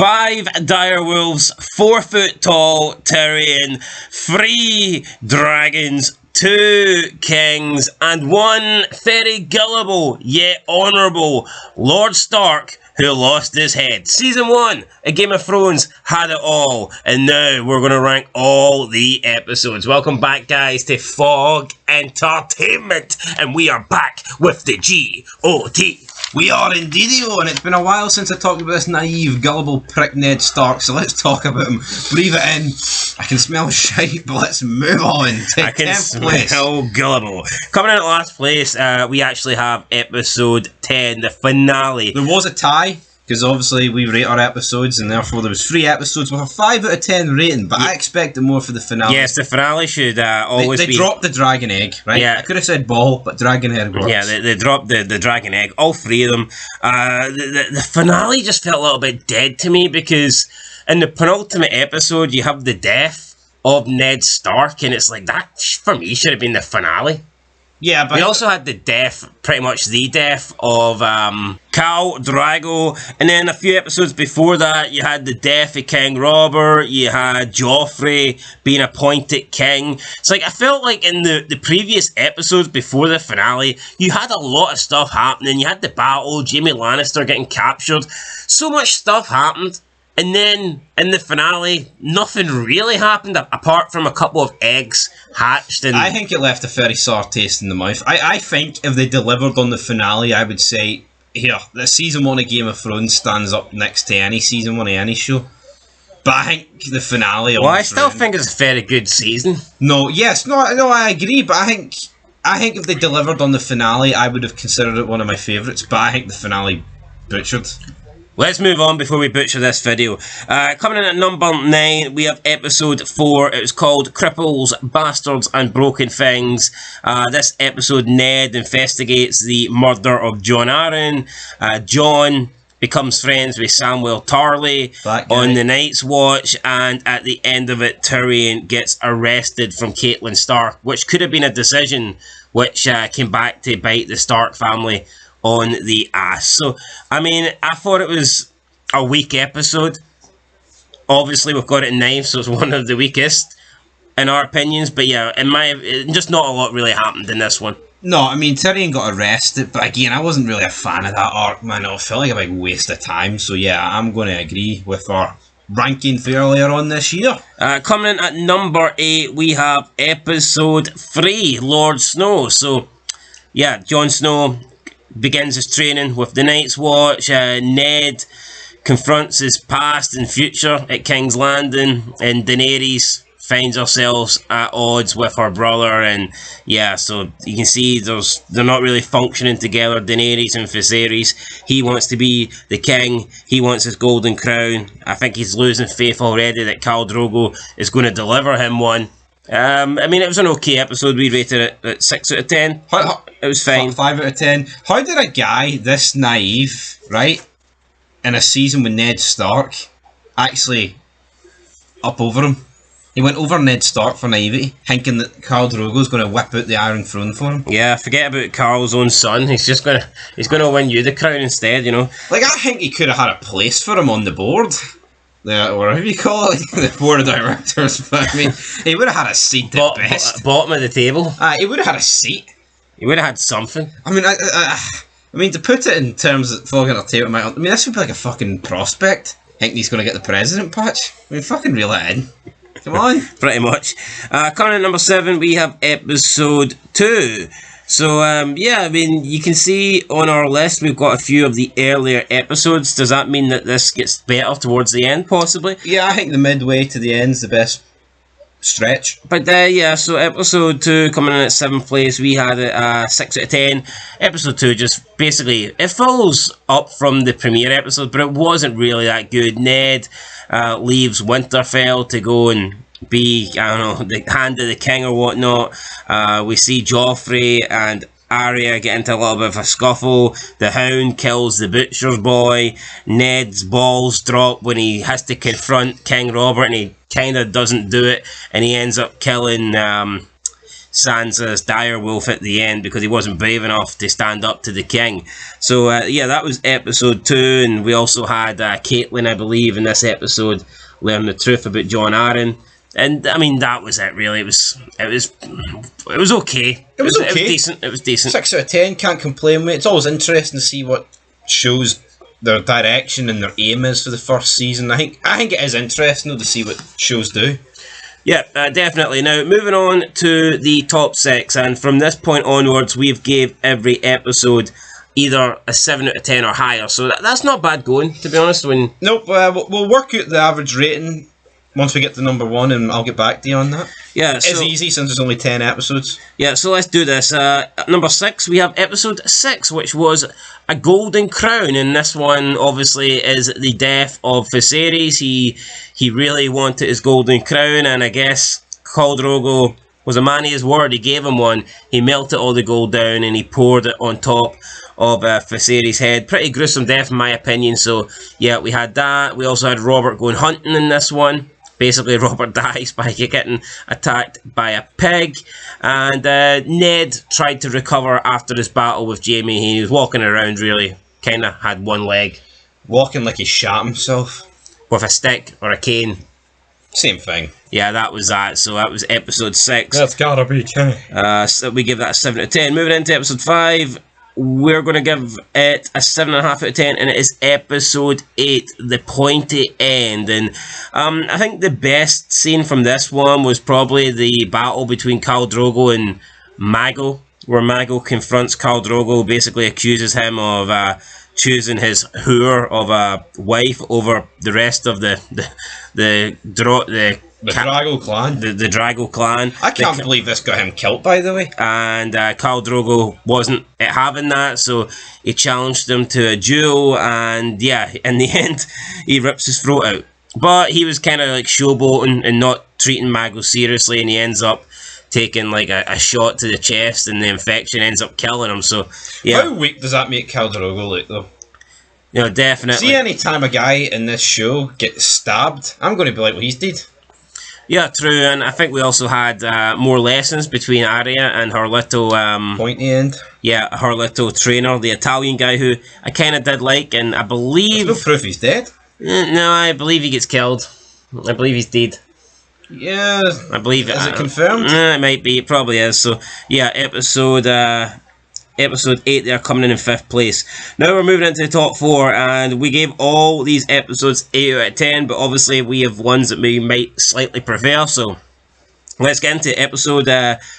5 dire wolves, 4 foot tall Tyrion, 3 dragons, 2 kings, and 1 very gullible yet honourable Lord Stark who lost his head. Season 1 of Game of Thrones had it all, and now we're going to rank all the episodes. Welcome back, guys, to Fog Entertainment, and we are back with the GOT. We are indeed, and it's been a while since I talked about this naive, gullible prick Ned Stark, so let's talk about him. Breathe it in. I can smell shite, but let's move on to 10th place. Smell gullible. Coming in at last place, we actually have episode 10, the finale. There was a tie, because obviously we rate our episodes, and therefore there was 3 episodes with a 5 out of 10 rating, but I expected more for the finale. Yes, the finale should always be... They dropped the dragon egg, right? Yeah. I could have said ball, but dragon egg works. Yeah, they dropped the dragon egg, all 3 of them. The finale just felt a little bit dead to me, because in the penultimate episode, you have the death of Ned Stark, and it's like, that, for me, should have been the finale. Yeah, but... We also had the death, pretty much the death of Khal Drogo, and then a few episodes before that, you had the death of King Robert, you had Joffrey being appointed king. It's like, I felt like in the previous episodes before the finale, you had a lot of stuff happening. You had the battle, Jaime Lannister getting captured, so much stuff happened. And then, in the finale, nothing really happened, apart from a couple of eggs hatched. And I think it left a very sour taste in the mouth. I think if they delivered on the finale, I would say, here, the season 1 of Game of Thrones stands up next to any season 1 of any show. But I think the finale... Well, I still think it's a very good season. No, I agree, but I think if they delivered on the finale, I would have considered it one of my favourites, but I think the finale butchered. Let's move on before we butcher this video. Coming in at number 9, we have episode 4. It was called Cripples, Bastards and Broken Things. This episode, Ned investigates the murder of Jon Arryn. Jon becomes friends with Samwell Tarly on the Night's Watch, and at the end of it, Tyrion gets arrested from Catelyn Stark, which could have been a decision which came back to bite the Stark family on the ass. So, I mean, I thought it was a weak episode. Obviously, we've got it in 9, so it's one of the weakest in our opinions. But yeah, just not a lot really happened in this one. No, I mean, Tyrion got arrested, but again, I wasn't really a fan of that arc, man. It felt like a big waste of time. So yeah, I'm going to agree with our ranking for earlier on this year. Coming in at number 8, we have episode 3, Lord Snow. So yeah, Jon Snow begins his training with the Night's Watch. Ned confronts his past and future at King's Landing, and Daenerys finds herself at odds with her brother. And yeah, so you can see they're not really functioning together, Daenerys and Viserys. He wants to be the king, he wants his golden crown. I think he's losing faith already that Khal Drogo is going to deliver him one. I mean, it was an okay episode. We rated it at 6 out of 10. It was fine. 5 out of 10. How did a guy this naive, right, in a season with Ned Stark, actually up over him? He went over Ned Stark for naivety, thinking that Khal Drogo's going to whip out the Iron Throne for him. Yeah, forget about Carl's own son. He's going to win you the crown instead, you know. Like, I think he could have had a place for him on the board. Or whatever you call it, the board of directors. But I mean, he would have had a seat at best. Bottom of the table. He would have had a seat. He would have had something. I mean, to put it in terms of Fog Entertainment, I mean, this would be like a fucking prospect. Think he's going to get the president patch? I mean, fucking reel it in. Come on. Pretty much. Coming at number 7, we have episode 2. So, yeah, I mean, you can see on our list we've got a few of the earlier episodes. Does that mean that this gets better towards the end, possibly? Yeah, I think the midway to the end's the best stretch. But, yeah, so episode 2 coming in at 7th place, we had it 6 out of 10. Episode 2 just basically, it follows up from the premiere episode, but it wasn't really that good. Ned leaves Winterfell to go and be, I don't know, the hand of the king or whatnot. We see Joffrey and Arya get into a little bit of a scuffle. The Hound kills the butcher's boy. Ned's balls drop when he has to confront King Robert, and he kind of doesn't do it, and he ends up killing Sansa's direwolf at the end because he wasn't brave enough to stand up to the king. So yeah, that was episode 2, and we also had Caitlin, I believe, in this episode learn the truth about Jon Arryn. And I mean, that was it. Really, it was okay. It was okay. It was decent. It was decent. 6 out of 10. Can't complain with it. It's always interesting to see what shows their direction and their aim is for the first season. I think it is interesting though to see what shows do. Yeah, definitely. Now, moving on to the top 6, and from this point onwards, we've gave every episode either a 7 out of 10 or higher. So that's not bad going, to be honest. Nope. We'll work out the average rating once we get to number 1, and I'll get back to you on that. Yeah, it's easy since there's only 10 episodes. Yeah, so let's do this. Number 6, we have episode 6, which was A Golden Crown, and this one obviously is the death of Viserys. He really wanted his golden crown, and I guess Khal Drogo was a man of his word. He gave him one. He melted all the gold down and he poured it on top of Viserys' head. Pretty gruesome death in my opinion. So yeah, we had that. We also had Robert going hunting in this one. Basically, Robert dies by getting attacked by a pig, and Ned tried to recover after his battle with Jaime. He was walking around, really, kind of had one leg. Walking like he shot himself. With a stick or a cane. Same thing. Yeah, that was that. So that was episode 6. That's gotta be Jaime. So we give that a 7 out of 10. Moving into episode 5. We're going to give it a 7.5 out of 10, and it is episode 8, The Pointy End. And I think the best scene from this one was probably the battle between Khal Drogo and Mago, where Mago confronts Khal Drogo, basically accuses him of choosing his whore of a wife over the rest of the Drago clan. The Drago clan. I can't believe this got him killed, by the way. And Khal Drogo wasn't having that, so he challenged him to a duel, and yeah, in the end, he rips his throat out. But he was kind of like showboating and not treating Mago seriously, and he ends up taking like a shot to the chest, and the infection ends up killing him. So yeah. How weak does that make Khal Drogo look, though? You know, definitely. See, any time a guy in this show gets stabbed, I'm going to be like, well, he's dead. Yeah, true, and I think we also had more lessons between Arya and her little Pointy End. Yeah, her little trainer, the Italian guy who I kind of did like, and I believe there's no proof he's dead. No, I believe he gets killed. I believe he's dead. Yeah, I believe it. Is it confirmed? It might be. It probably is. So yeah, episode 8 there, coming in 5th place. Now we're moving into the top 4, and we gave all these episodes 8 out of 10, but obviously we have ones that we might slightly prefer, so let's get into episode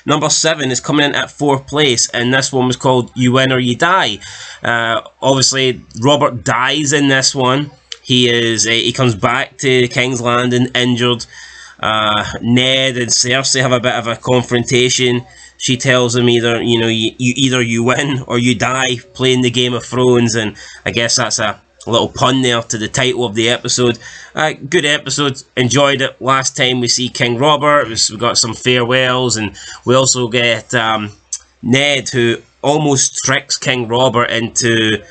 number 7. Is coming in at 4th place, and this one was called You Win or You Die. Obviously Robert dies in this one. He comes back to King's Landing injured. Ned and Cersei have a bit of a confrontation. She tells him either you win or you die playing the Game of Thrones, and I guess that's a little pun there to the title of the episode. Good episode, enjoyed it. Last time we see King Robert, we got some farewells, and we also get Ned, who almost tricks King Robert into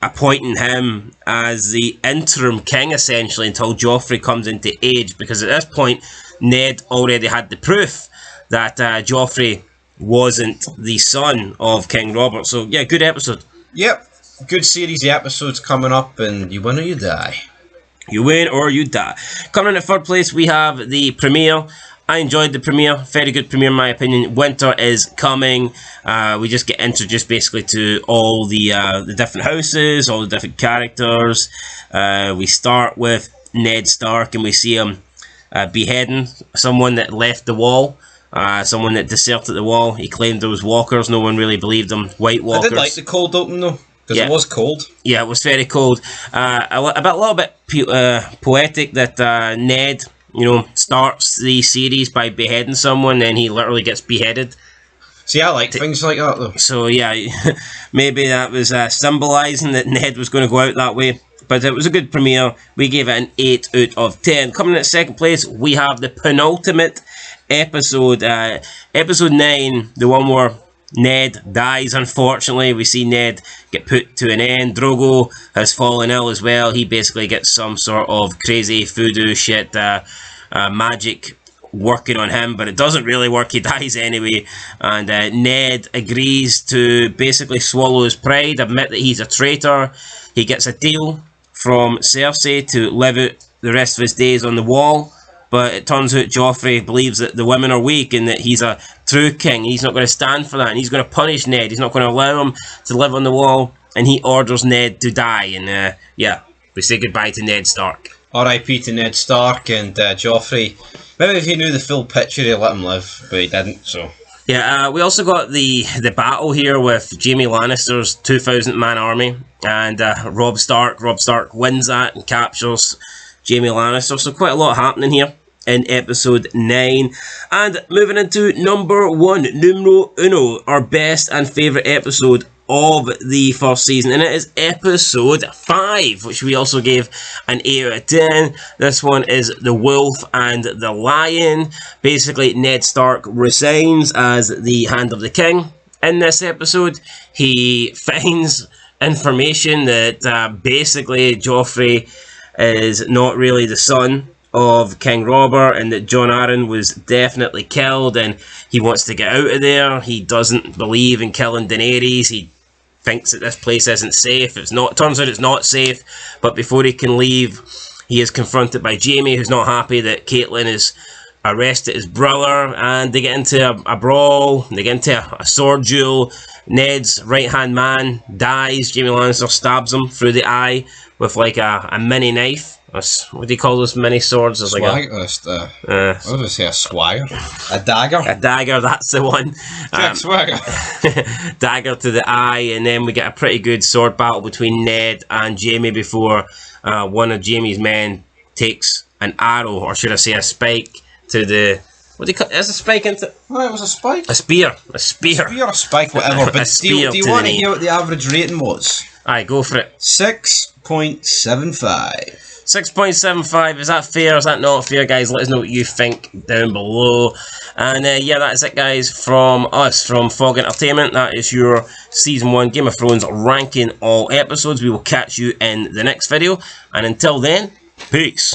appointing him as the interim king, essentially, until Joffrey comes into age, because at this point Ned already had the proof that Joffrey wasn't the son of King Robert. So yeah, good episode. Yep, good series of episodes coming up, and you win or you die. You win or you die. Coming in at 3rd place, we have the premiere. I enjoyed the premiere, very good premiere in my opinion. Winter is coming. We just get introduced basically to all the different houses, all the different characters. We start with Ned Stark, and we see him beheading someone that left the wall. Someone that deserted the wall. He claimed there was walkers. No one really believed him. White walkers. I did like the cold open though, because it was cold. Yeah, it was very cold. A little bit poetic that Ned, starts the series by beheading someone, and he literally gets beheaded. See, I like things like that though. So yeah, maybe that was symbolising that Ned was going to go out that way. But it was a good premiere. We gave it an 8 out of 10. Coming in at 2nd place, we have the penultimate episode, episode 9, the one where Ned dies, unfortunately. We see Ned get put to an end. Drogo has fallen ill as well. He basically gets some sort of crazy voodoo shit, magic working on him, but it doesn't really work. He dies anyway, and Ned agrees to basically swallow his pride, admit that he's a traitor. He gets a deal from Cersei to live out the rest of his days on the Wall, but it turns out Joffrey believes that the women are weak and that he's a true king. He's not going to stand for that, and he's going to punish Ned. He's not going to allow him to live on the Wall, and he orders Ned to die, and yeah, we say goodbye to Ned Stark. R.I.P. to Ned Stark and Joffrey. Maybe if he knew the full picture, he'd let him live, but he didn't, so... Yeah, we also got the battle here with Jaime Lannister's 2,000-man army, and Robb Stark. Robb Stark wins that and captures Jaime Lannister, so quite a lot happening here in episode 9. And moving into number 1, numero uno, our best and favourite episode of the first season, and it is episode 5, which we also gave an 8 out of 10. This one is The Wolf and the Lion. Basically, Ned Stark resigns as the Hand of the King. In this episode, he finds information that basically Joffrey is not really the son of King Robert, and that Jon Arryn was definitely killed, and he wants to get out of there. He doesn't believe in killing Daenerys. He thinks that this place isn't safe. Turns out it's not safe, but before he can leave, he is confronted by Jaime, who's not happy that Catelyn has arrested his brother, and they get into a brawl. They get into a sword duel. Ned's right-hand man dies. Jaime Lannister stabs him through the eye with like a mini knife. What do you call those mini swords? It's what did I say? A swagger? A dagger? A dagger, that's the one. Swagger. Dagger to the eye, and then we get a pretty good sword battle between Ned and Jaime before one of Jaime's men takes an arrow, or should I say a spike, to the... What do you call it? Is a spike into... Well, it was a spike. A spear. A spear. A spear, a spike, whatever. But do you want to hear what the average rating was? Aye, go for it. 6.75. 6.75, is that fair, is that not fair, guys? Let us know what you think down below. And yeah, that's it, guys, from us, from Fog Entertainment. That is your Season 1 Game of Thrones ranking all episodes. We will catch you in the next video, and until then, peace.